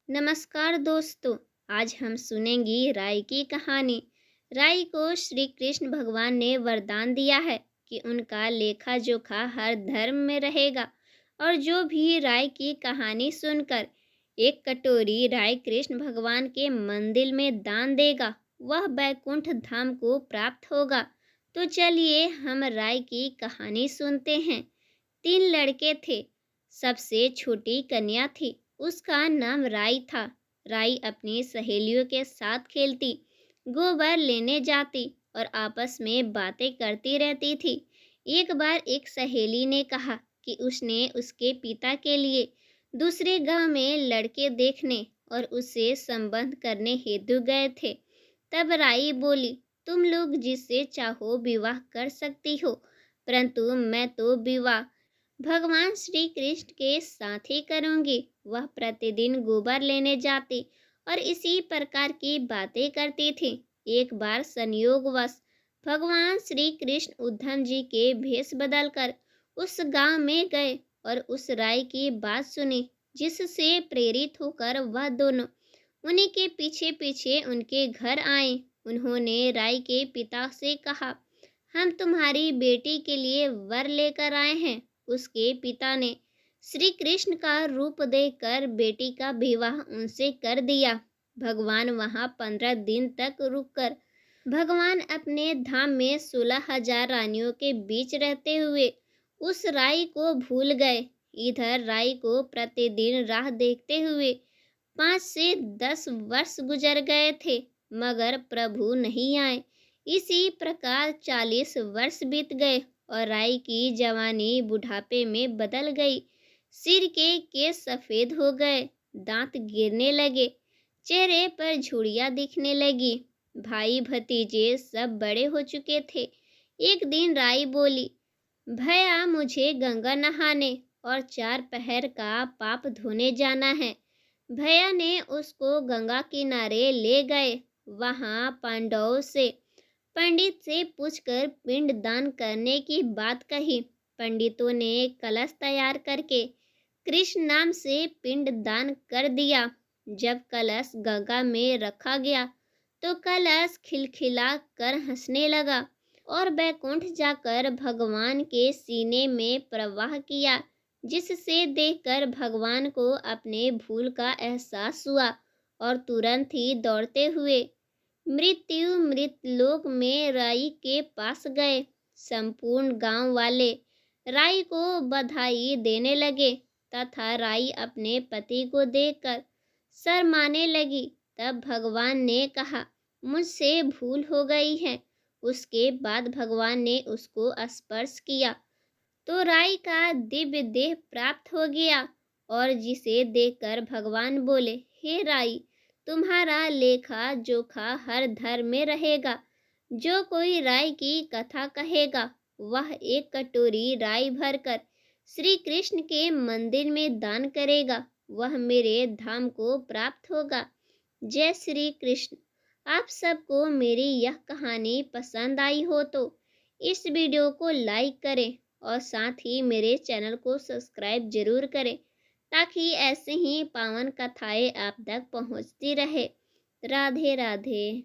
नमस्कार दोस्तों। आज हम सुनेंगे राई की कहानी। राई को श्री कृष्ण भगवान ने वरदान दिया है कि उनका लेखा जोखा हर धर्म में रहेगा और जो भी राई की कहानी सुनकर एक कटोरी राई कृष्ण भगवान के मंदिर में दान देगा वह बैकुंठ धाम को प्राप्त होगा। तो चलिए हम राई की कहानी सुनते हैं। 3 लड़के थे। सबसे छोटी कन्या थी, उसका नाम राई था। राई अपनी सहेलियों के साथ खेलती, गोबर लेने जाती और आपस में बातें करती रहती थी। एक बार एक सहेली ने कहा कि उसने उसके पिता के लिए दूसरे गांव में लड़के देखने और उससे संबंध करने हेतु गए थे। तब राई बोली, तुम लोग जिससे चाहो विवाह कर सकती हो, परंतु मैं तो विवाह भगवान श्री कृष्ण के साथ ही करूंगी। वह प्रतिदिन गोबर लेने जाती और इसी प्रकार की बातें करती थी। एक बार संयोगवश भगवान श्री कृष्ण उद्धव जी के भेष बदलकर उस गांव में गए और उस राय की बात सुनी, जिससे प्रेरित होकर वह दोनों उन्हीं के पीछे पीछे उनके घर आए। उन्होंने राय के पिता से कहा, हम तुम्हारी बेटी के लिए वर लेकर आए हैं। उसके पिता ने श्री कृष्ण का रूप देखकर बेटी का विवाह उनसे कर दिया। भगवान वहां 15 दिन तक रुककर भगवान अपने धाम में 16,000 रानियों के बीच रहते हुए उस राई को भूल गए। इधर राई को प्रतिदिन राह देखते हुए 5 से 10 वर्ष गुजर गए थे, मगर प्रभु नहीं आए। इसी प्रकार 40 वर्ष बीत गए और राई की जवानी बुढ़ापे में बदल गई। सिर के केस सफेद हो गए, दांत गिरने लगे, चेहरे पर झुर्रियां दिखने लगी। भाई भतीजे सब बड़े हो चुके थे। एक दिन राई बोली, भैया मुझे गंगा नहाने और 4 पहर का पाप धोने जाना है। भैया ने उसको गंगा किनारे ले गए। वहां पांडवों से पंडित से पूछकर पिंड दान करने की बात कही। पंडितों ने कलश तैयार करके कृष्ण नाम से पिंड दान कर दिया। जब कलश गंगा में रखा गया तो कलश खिलखिला कर हंसने लगा और बैकुंठ जाकर भगवान के सीने में प्रवाह किया, जिससे देखकर भगवान को अपने भूल का एहसास हुआ और तुरंत ही दौड़ते हुए मृत लोक में राई के पास गए। संपूर्ण गांव वाले राई को बधाई देने लगे तथा राई अपने पति को देखकर शर्माने लगी। तब भगवान ने कहा, मुझसे भूल हो गई है। उसके बाद भगवान ने उसको स्पर्श किया तो राई का दिव्य देह प्राप्त हो गया और जिसे देखकर भगवान बोले, हे राई, तुम्हारा लेखा जोखा हर धर्म में रहेगा। जो कोई राई की कथा कहेगा वह एक कटोरी राई भरकर श्री कृष्ण के मंदिर में दान करेगा, वह मेरे धाम को प्राप्त होगा। जय श्री कृष्ण। आप सबको मेरी यह कहानी पसंद आई हो तो इस वीडियो को लाइक करें और साथ ही मेरे चैनल को सब्सक्राइब जरूर करें, ताकि ऐसे ही पावन कथाएं आप तक पहुंचती रहे। राधे राधे।